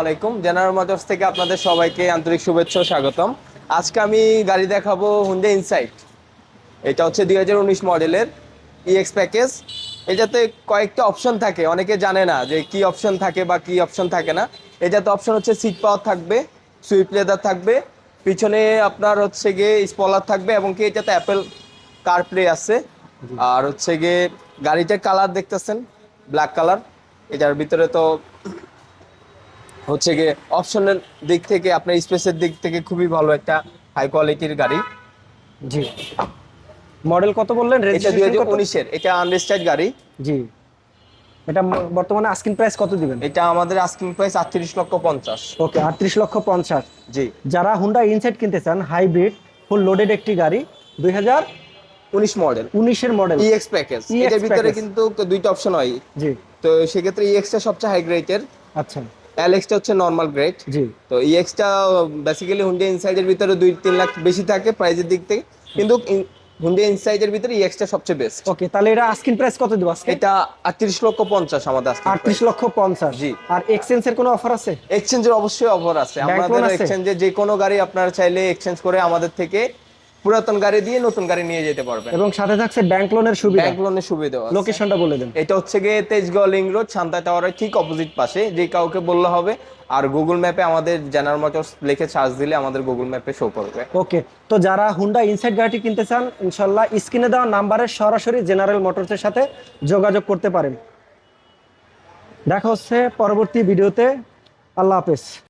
আলাইকুম। General motors থেকে আপনাদের সবাইকে আন্তরিক শুভেচ্ছা ও স্বাগতম। আজকে আমি গাড়ি দেখাবো হুন্ডা ইনসাইট। এটা হচ্ছে 2019 মডেলের ইএক্স প্যাকেজ। এটাতে কয়েকটা অপশন থাকে, অনেকে জানে না যে কি অপশন থাকে বা কি অপশন থাকে না। এটাতে অপশন হচ্ছে সিট পাওয়ার থাকবে, সুইফট লেদার থাকবে, পিছনে আপনার হচ্ছে গিয়ে স্পলার থাকবে এবং কি এটাতে অ্যাপেল কারপ্লে আছে। আর হচ্ছে গিয়ে গাড়িটার কালার দেখতেছেন ব্ল্যাক কালার। এটার ভিতরে তো হচ্ছে গিয়ে অপশনের দিক থেকে আপনার স্পেসের দিক থেকে খুবই ভালো একটা হাই কোয়ালিটির গাড়ি। জি। মডেল কত বললেন? এটা দুই রেজিস্ট্রেশন হাজার কত? উনিশের এটা আনরেজিস্টার্ড গাড়ি। জি। এটা বর্তমানে আস্কিং প্রাইস কত দিবেন? এটা আমাদের আস্কিং প্রাইস 38,50,000। ওকে, 38,50,000। জি। যারা হুন্ডা ইনসাইট কিনতে চান, হাইব্রিড ফুল লোডেড একটি গাড়ি, 19 মডেল 2019-এর মডেল, ইএক্স প্যাকেজ। এটার ভিতরে কিন্তু দুইটা অপশন হয়। জি। তো সেক্ষেত্রে ইএক্সটা সবচেয়ে হাই গ্রেডের, আচ্ছা। এলএক্সটা হচ্ছে নর্মাল গ্রেড। জি। তো ইএক্সটা বেসিক্যালি হুন্ডা ইনসাইডের ভিতরে 2-3 লাখ বেশি থাকে প্রাইসের দিক থেকে, কিন্তু হুন্ডা ইনসাইডের ভিতরে ইএক্সটা সবচেয়ে বেস্ট। ওকে, তাহলে এটা আস্কিং প্রাইস কত দিব আজকে? এটা 38,50,000 আমাদের আজকে। 38,50,000। জি। আর এক্সচেঞ্জের কোনো অফার আছে? এক্সচেঞ্জের অবশ্যই অফার আছে। Bank loan আমাদের আছে? এক্সচেঞ্জে যে কোনো গাড়ি আপনারা চাইলে এক্সচেঞ্জ করে আমাদের থেকে পুরাতন গাড়ি দিয়ে নতুন গাড়ি নিয়ে যেতে পারবেন। এবং সাথে থাকছে ব্যাংক লোনের সুবিধা। ব্যাংক লোনের সুবিধা আছে। লোকেশনটা বলে দেন। এটা হচ্ছে গিয়ে তেজগাঁও লিং রোড, শান্তা টাওয়ারের ঠিক অপোজিট পাশে। যে কাউকে বললে হবে। আর গুগল ম্যাপে আমাদের জেনারেল মোটরস লিখে সার্চ দিলে আমাদের গুগল ম্যাপে শো করবে। ওকে, তো যারা হুন্ডা ইনসাইট গাড়িটি কিনতে চান, ইনশাল্লাহ স্ক্রিনে দেওয়া নাম্বারে সরাসরি জেনারেল মোটরসের সাথে যোগাযোগ করতে পারেন। দেখা হচ্ছে পরবর্তী ভিডিওতে। আল্লাহ হাফেজ।